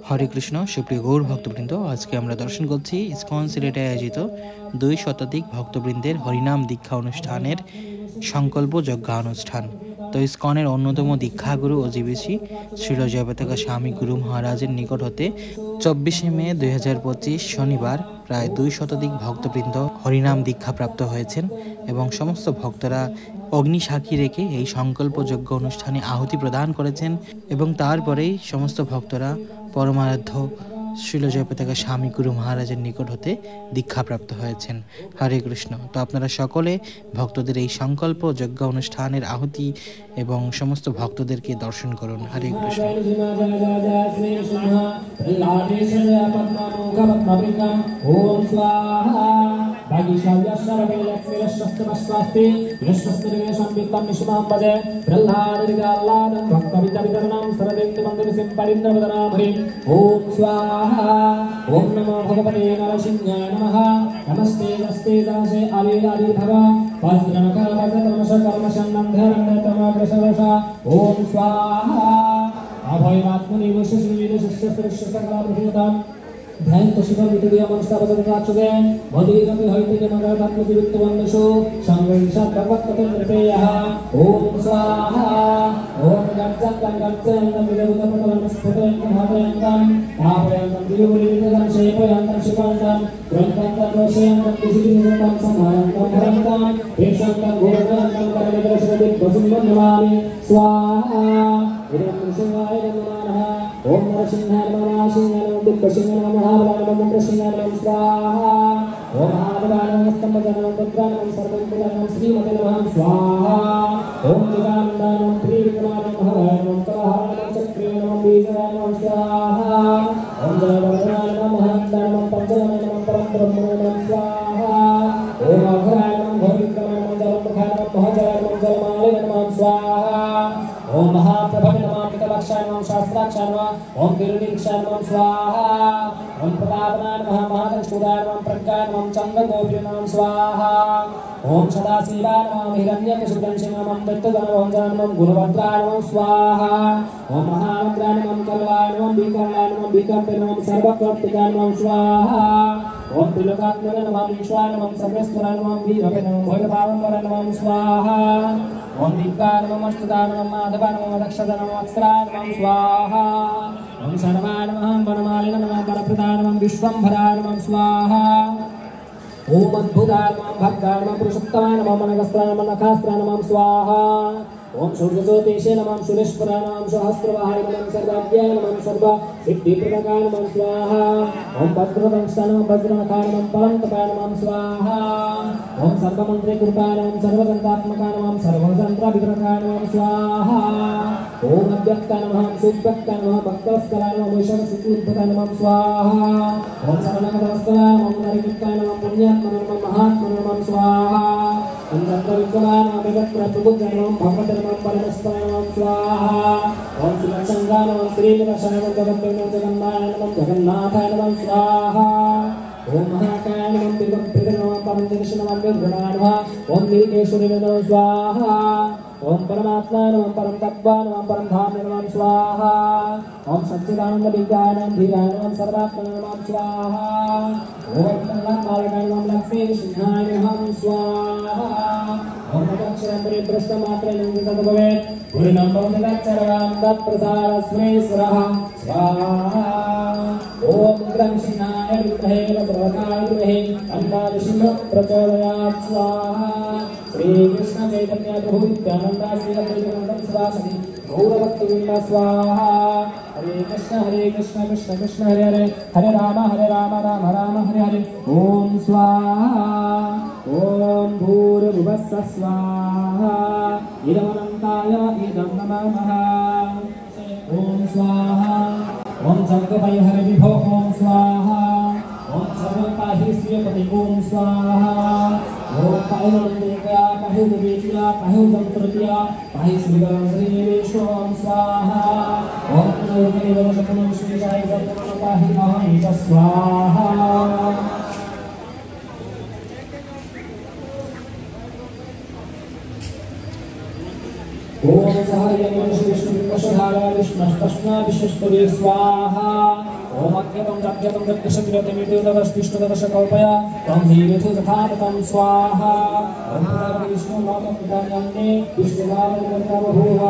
हरे कृष्ण सुप्रिय गौर भक्तबृंद, आज के আমরা দর্শন করছি ইসকন সিলেটে আয়োজিত 2 শতাধিক ভক্তবৃন্দের হরিনাম দীক্ষা অনুষ্ঠানের সংকল্প যজ্ঞ অনুষ্ঠান। তো ইসকনের অন্যতম দীক্ষাগুরু ও জীবিসি শ্রীল জয়পতাকা স্বামী গুরু মহারাজের নিকট হতে 24 মে 2025 শনিবার প্রায় 2 শতাধিক ভক্তবৃন্দ হরিনাম দীক্ষা প্রাপ্ত হয়েছেন এবং সমস্ত ভক্তরা অগ্নি সাক্ষী রেখে এই সংকল্প যজ্ঞ অনুষ্ঠানে আহুতি প্রদান করেছেন এবং তারপরেই সমস্ত ভক্তরা পরমারাধ্য শ্রীল জয়পতাকা স্বামী গুরু মহারাজের নিকট হতে দীক্ষা প্রাপ্ত হয়েছেন। হরে কৃষ্ণ। তো আপনারা সকলে ভক্তদের এই সংকল্প যজ্ঞ অনুষ্ঠানের আহুতি এবং সমস্ত ভক্তদেরকে দর্শন করুন। হরে কৃষ্ণ। ओम नमो भगवते नरसिंहाय नमः। नमस्ते नमस्ते दासे आदि भव वज्रनखा वज्रतमश कर्मशन्नं धरण्यतमग्रसवशा। ओम स्वाहा अभयमात्मनि वशश्रीविदशस्त्रशस्त्रकलाप्रभूतां ध्यान शिवविदुया मनस्तावदराक्षुदे मदीरमि हरिते मगरधात्मवित्तवन्दशो संवेशात् भगवत्पतनृपेयः। ओम स्वाहा ओम गज्जत्तं विदुदपटवनस्पतेन महादयन्तं तापयन्तं दियोलिविदं शेपयन्तं शिवान्तं ग्रन्थं दोषयन्तं दिशिविदं संहारन्तं भरन्तं पेशन्तं घोरन्तं करनिदर्शयति वसुन्वन्नमामि। स्वाहा इदं शिवाय नमः। ओम नरसिंहाय नमः। सिंहाय नमः। दिग्गसिंहाय नमः। महाबलाय नमः। सिंहाय नमः। स्वाहा ओम महाबलाय नमः। स्तंभजय नमः। भद्राय नमः। सर्वभूताय नमः। श्रीमते नमः। स्वाहा ओम जगानन्दाय नमः। त्रिविक्रमाय नमः। हराय नमः। कलहाय नमः। चक्रे नमः। बीजाय नमः। स्वाहा ओम जयवर्धनाय नमः। महन्ताय नमः। पंचमाय नमः। परम ब्रह्मणे नमः। स्वाहा ओम अघराय नमः। भविक्रमाय नमः। जलमुखाय नमः। महजय नमः। जलमालय नमः। स्वाहा ओम महाप्रभवे नमः। पितवक्षाय नमः। शास्त्राक्षाय नमः। ओम गिरिदीक्षाय नमः। स्वाहा ओम प्रतापनाय नमः। महादंष्टुदाय नमः। प्रज्ञाय नमः। चन्द्रगोप्रिय नमः। स्वाहा ओम सदाशिवाय नमः। हिरण्यकशिपुदंशे नमः। दत्तगणवंशाय नमः। गुणभद्राय नमः। स्वाहा ओम महारुद्राय नमः। कल्लाय नमः। बीकर्णाय नमः। बीकर्ते नमः। सर्वकृत्तिकाय नमः। स्वाहा ओम त्रिलोकात्मने नमः। विश्वाय नमः। सर्वेश्वराय नमः। वीरवे नमः। भोजपावनवराय नमः। स्वाहा ओम दीप्ताय नमः। अष्टदाय नमः। माधवाय नमः। दक्षदाय नमः। अक्षराय नमः। स्वाहा ओम सर्वाय नमः। वनमालिने नमः। वरप्रदाय नमः। विश्वम्भराय नमः। स्वाहा ओम अद्भुताय नमः। भक्ताय नमः। पुरुषोत्तमाय नमः। मनगस्त्राय नमः। नखास्त्राय नमः। स्वाहा ओम सूर्यज्योतिषे नमः। सुरेश्वराय नमः। सहस्रवाहाय नमः। सर्वाभ्याय नमः। सर्वसिद्धिप्रदाय नमः। स्वाहा ओम भद्रवंशाय नमः। भद्रनखाय नमः। परमतपाय नमः। स्वाहा ओम सर्वमन्त्रिकृताय नमः। सर्वतन्त्रात्मकाय नमः। सर्वतन्त्राभिग्रहाय नमः। स्वाहा ओम अव्यक्ताय नमः। सुव्यक्ताय नमः। भक्तवत्सलाय नमः। विश्वसुखोद्भूताय नमः। स्वाहा ओम सर्वनगरवत्सलाय नमः। नरिकित्ताय नमः। पुण्यात्मने नमः। महात्मने नमः। स्वाहा ओम चन्द्रविक्रमाय नमः। विगतप्रभुजाय नमः। भगवते नमः। परमेश्वराय नमः। स्वाहा ओम श्रीलक्ष्मणाय नमः। श्रीनिवासाय नमः। जगन्नाथाय नमः। जगन्नाथाय नमः। स्वाहा ओम महाकाय नमः। तिरुपतिप्रिय नमः। परमजगदीश नमः। विघ्नाय नमः। ओम नीलेश्वरी नमः। स्वाहा ओम परमात्मा नमः। परम तत्त्वाय नमः। परम धाम नमः। स्वाहा ओम सच्चिदानंद विद्याय नमः। धीराय नमः। सर्वात्मने नमः। स्वाहा ओम कल्लाकाय नमः। लक्ष्मी सिंहाय नमः। स्वाहा ओम दक्षिणांतरे प्रश्नमात्रे नंदितः भवेत् पूर्णं भवति तत्सर्वं तत्प्रसादस्मेश्वरः। स्वाहा ओम उग्रं सिंहाय विद्महे वज्रवक्त्राय धीमहि तन्नो सिंहः प्रचोदयात्। स्वाहा श्रीकृष्ण चैतन्य प्रभु नित्यानंद श्री अद्वैत सदाशिव गौरभक्तवृंद। स्वाहा हरे कृष्ण कृष्ण कृष्ण हरे हरे हरे राम राम राम हरे हरे। ओम स्वाहा ओम भूर्भुवस्सुः स्वाहा इदमनन्ताय इदं नमः। ओम स्वाहा ओम सर्वभय हरे विभो। ओम स्वाहा ओम सर्वपाहि श्रीपति। ओम स्वाहा ओम पाहिनंदिका पाहिदेविया पाहिदंतृतिया पाहि श्रीगणं श्रीवेशो। ओम स्वाहा ओम नवदेवशक्तिं श्रीजाय जगन्नाथ पाहि अहं च। स्वाहा ओम सहर्यं विष्णुविष्णुविष्णुधारा विष्णुस्तस्मै विष्णुस्तुते स्वाहा ओम अज्ञातं जाज्ञातं जगदशविरतिमितिदश विष्णुदश कल्पया तं धीरेषु तथा तं स्वाहा ओम विष्णु नाम पितान्ये विष्णुनाम बभूव